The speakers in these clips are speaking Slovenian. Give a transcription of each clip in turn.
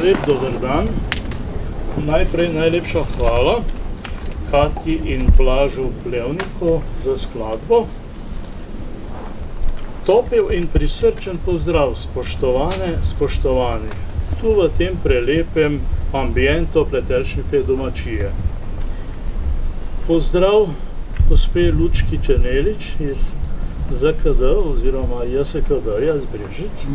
Lep dober dan. Najprej najlepša hvala Katji in Blažu Plevniku za skladbo. Topel in prisrčen pozdrav, spoštovane, spoštovani, tu v tem prelepem ambientu Pleteršnjeve domačije. Pozdrav gospe Lučki Černelič iz ZKD oziroma JSKD-ja iz Brežic.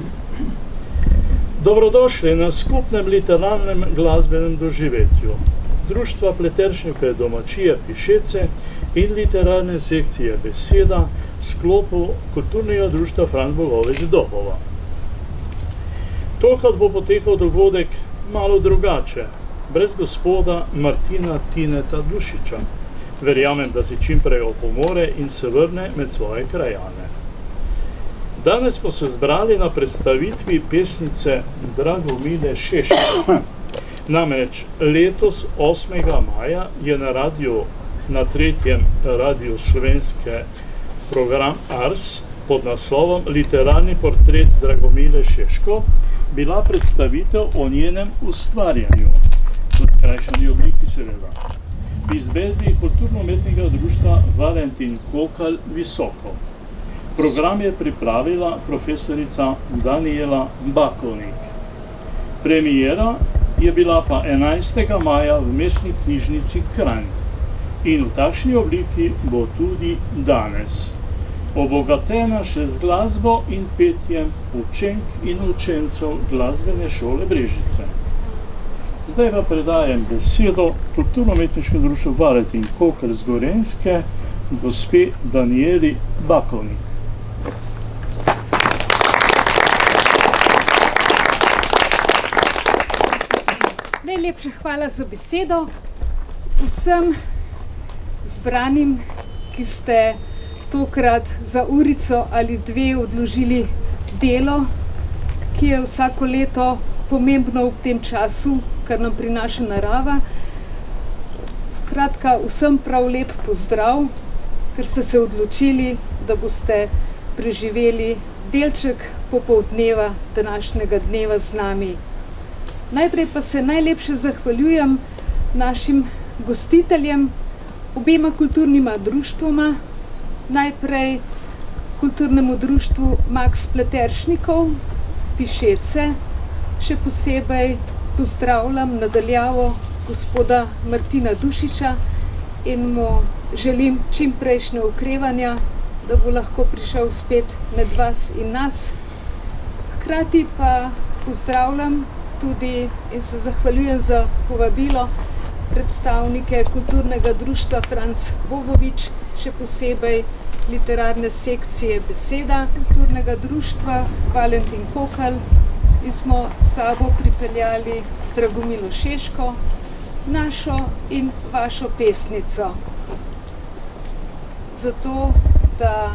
Dobrodošli na skupnem literarnem glasbenem doživetju Društva Pleteršnjeve domačije Pišece in literarne sekcije Beseda v sklopu Kulturnega društva Franc Bogovič Dobova. Tokrat bo potekal dogodek malo drugače, brez gospoda Martina Tineta Dušiča. Verjamem, da si čim prej opomore in se vrne med svoje krajane. Danes smo se zbrali na predstavitvi pesnice Dragomile Šeško. Namreč letos 8. maja je na tretjem radiju slovenske program Ars pod naslovom Literarni portret Dragomile Šeško bila predstavitev o njenem ustvarjanju, v skrajšani obliki seveda, v izvedbi Kulturno-umetnega društva Valentin Kokal Visoko. Program je pripravila profesorica Danijela Bakovnik. Premiera je bila pa 11. maja v Mestni knjižnici Kranj in v takšni obliki bo tudi danes. Obogatena še z glasbo in petjem učenk in učencev glasbene šole Brežice. Zdaj pa predajem besedo Kulturno-umetniškemu društvu Valentin Kokal z Gorenjske, gospe Danijeli Bakovnik. Najlepša hvala za besedo vsem zbranim, ki ste tokrat za urico ali dve odložili delo, ki je vsako leto pomembno v tem času, kar nam prinaša narava. Skratka, vsem prav lep pozdrav, ker ste se odločili, da boste preživeli delček popoldneva današnjega dneva z nami. Najprej pa se najlepše zahvaljujem našim gostiteljem, obema kulturnima društvoma, najprej Kulturnemu društvu Max Pleteršnikov Pišece, še posebej pozdravljam nadaljavo gospoda Martina Dušiča in mu želim čim prejšnje okrevanja, da bo lahko prišel spet med vas in nas. Hkrati pa pozdravljam tudi in se zahvaljujem za povabilo predstavnike Kulturnega društva Franc Bogovič, še posebej literarne sekcije Beseda Kulturnega društva Valentin Kokal in smo s sabo pripeljali Dragomilo Šeško, našo in vašo pesnico. Zato, da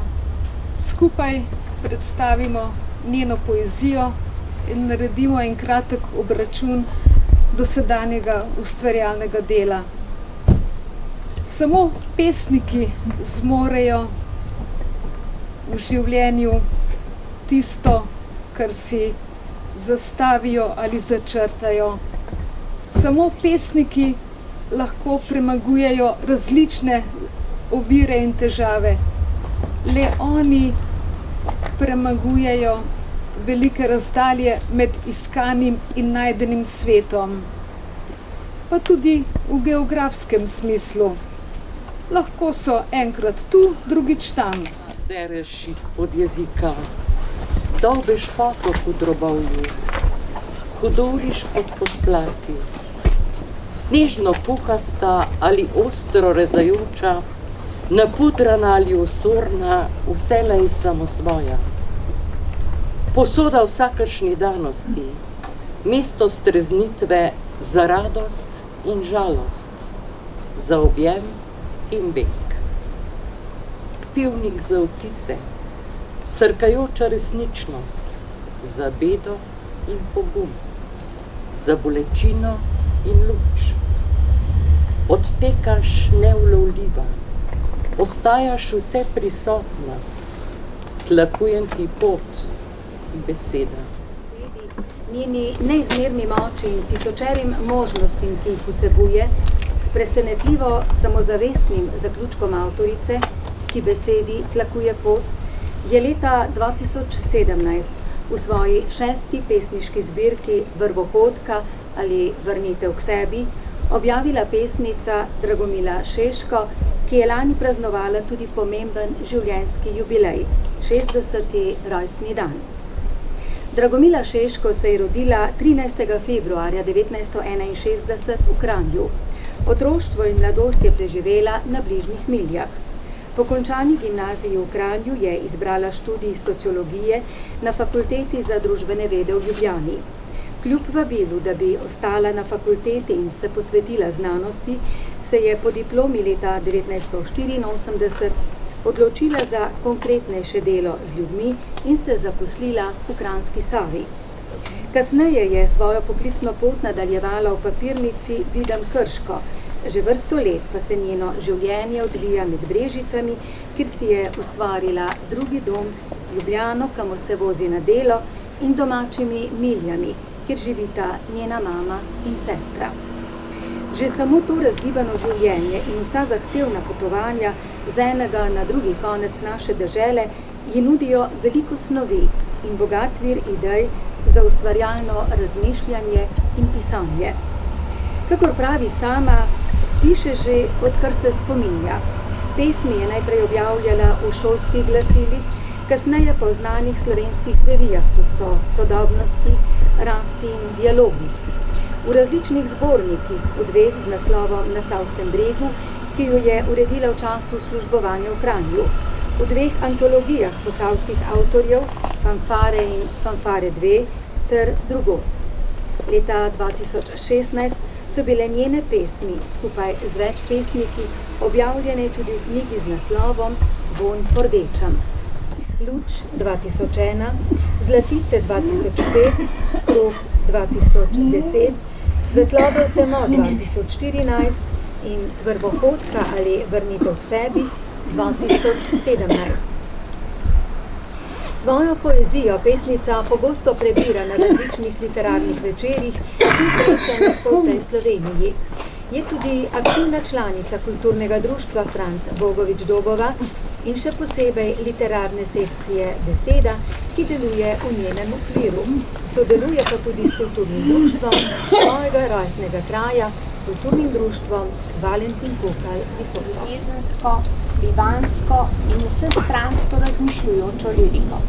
skupaj predstavimo njeno poezijo in naredimo en kratek obračun dosedanjega ustvarjalnega dela. Samo pesniki zmorejo v življenju tisto, kar si zastavijo ali začrtajo. Samo pesniki lahko premagujejo različne ovire in težave. Le oni premagujejo velike razdalje med iskanim in najdenim svetom, pa tudi v geografskem smislu. Lahko so enkrat tu, drugič tam. Dereš izpod jezika, dolbeš potok v drobovju, hudoriš pod podplati, nežno puhasta ali ostro rezajoča, napudrana ali osorna, vselej samosvoja. Posoda vsakršni danosti, mesto streznitve za radost in žalost, za objem in beg. Pivnik za vtise, srkajoča resničnost, za bedo in pogum, za bolečino in luč. Odtekaš neulovljiva, ostajaš vse prisotna, tlakujem ti pot, beseda. Njeni neizmerni moči in tisočerim možnostim, ki jih vsebuje, s presenetljivo samozavestnim zaključkom avtorice, ki besedi tlakuje pot, je leta 2017 v svoji 6. pesniški zbirki Vrvohodka ali Vrnitev k sebi objavila pesnica Dragomila Šeško, ki je lani praznovala tudi pomemben življenjski jubilej, 60. rojstni dan. Dragomila Šeško se je rodila 13. februarja 1961 v Kranju. Otroštvo in mladost je preživela na bližnjih Miljah. Po končani gimnaziji v Kranju je izbrala študij sociologije na Fakulteti za družbene vede v Ljubljani. Kljub vabilu, da bi ostala na fakulteti in se posvetila znanosti, se je po diplomi leta 1984 odločila za konkretnejše delo z ljudmi in se zaposlila v Kranjski Savi. Kasneje je svojo poklicno pot nadaljevala v papirnici Videm Krško, že vrsto let pa se njeno življenje odvija med Brežicami, kjer si je ustvarila drugi dom, Ljubljano, kamor se vozi na delo, in domačimi Miljami, kjer živita njena mama in sestra. Že samo to razgibano življenje in vsa zahtevna potovanja z enega na drugi konec naše dežele ji nudijo veliko snovi in bogat vir idej za ustvarjalno razmišljanje in pisanje. Kakor pravi sama, piše že odkar se spominja. Pesmi je najprej objavljala v šolskih glasilih, kasneje pa v znanih slovenskih revijah, kot so Sodobnosti, Rasti in Dialogih. V različnih zbornikih, v dveh z naslovom Na Savskem bregu, ki jo je uredila v času službovanja v Kranju, v dveh antologijah posavskih avtorjev, Fanfare in Fanfare 2, ter drugod. Leta 2016 so bile njene pesmi skupaj z več pesniki objavljene tudi v knjigi z naslovom Vonj po rdečem. Luč 2001, Zlatice 2005, Krog 2010, Svetlobe v temo 2014 in Vrvohodka ali Vrnitev k sebi 2017. Svojo poezijo pesnica pogosto prebira na različnih literarnih večerih in srečanjih po vsej Sloveniji. Je tudi aktivna članica kulturnega društva Franc Bogovič Dobova in še posebej literarne sekcije Beseda, ki deluje v njenem okviru. Sodeluje pa tudi s kulturnim društvom svojega rojstnega kraja, kulturnim društvom Valentin Kokal Visoko. Jezensko, bivansko in vsestransko razmišljujočo liriko.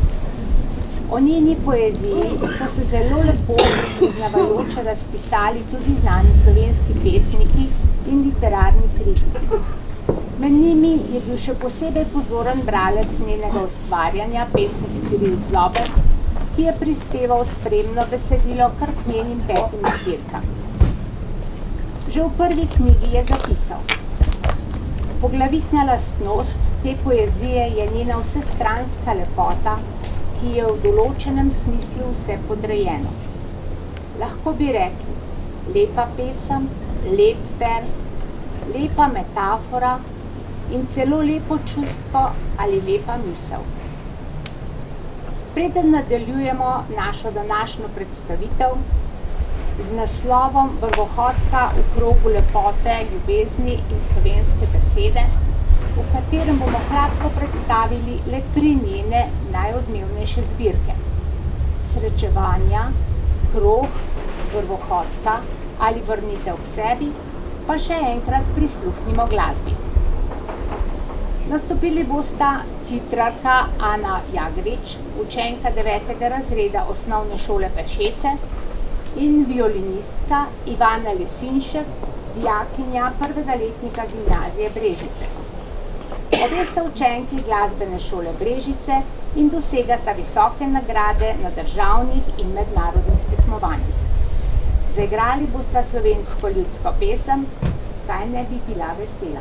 O njeni poeziji so se zelo lepo in priznavajoče razpisali tudi znani slovenski pesniki in literarni kritiki. Med njimi je bil še posebej pozoren bralec njenega ustvarjanja, pesnik Ciril Zlobec, ki je prispeval spremno besedilo kar k njenim 5 zbirkam. Že v prvi knjigi je zapisal: poglavitna lastnost te poezije je njena vsestranska lepota, ki je v določenem smislu vse podrejeno. Lahko bi rekli, lepa pesem, lep vers, lepa metafora in celo lepo čustvo ali lepa misel. Preden nadaljujemo našo današnjo predstavitev z naslovom Vrvohodka v krogu lepote, ljubezni in slovenske besede, v katerem bomo kratko predstavili le 3 njene najodmevnejše zbirke: Srečevanja, Krog, Vrvohodka ali Vrnitev k sebi, pa še enkrat prisluhnimo glasbi. Nastopili bosta citrarka Ana Jagrič, učenka 9. razreda osnovne šole Pešece, in violinistka Ivana Lesinšek, dijakinja 1. letnika gimnazije Brežice. Obe sta učenki glasbene šole Brežice in dosegata visoke nagrade na državnih in mednarodnih tekmovanjih. Zaigrali bosta slovensko ljudsko pesem Kaj ne bi bila vesela.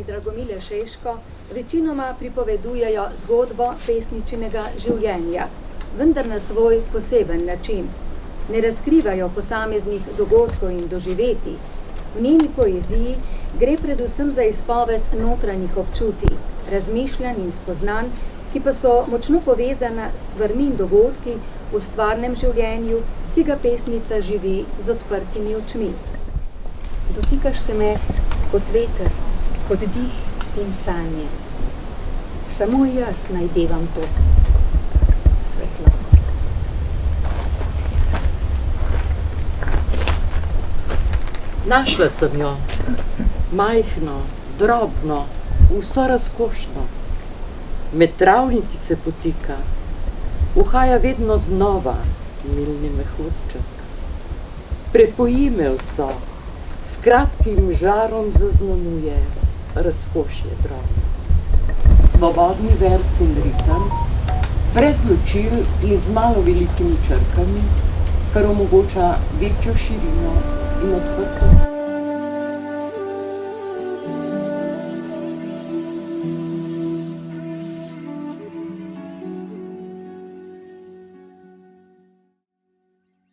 Dragomile Šeško večinoma pripovedujejo zgodbo pesničinega življenja, vendar na svoj poseben način. Ne razkrivajo posameznih dogodkov in doživetij. V njeni poeziji gre predvsem za izpoved notranjih občutij, razmišljanj in spoznanj, ki pa so močno povezana s stvarmi in dogodki v stvarnem življenju, ki ga pesnica živi z odprtimi očmi. Dotikaš se me kot veter, kot dih in sanje. Samo jaz najdevam to svetlobo. Našla sem jo, majhno, drobno, vso razkošno. Med travniki se potika, uhaja vedno znova, milni mehurček. Prepoji me vso, s kratkim žarom zaznamuje razkošje drobno. Svobodni vers in ritem, brez ločil in z malo velikimi črkami, kar omogoča večjo širino in odprtost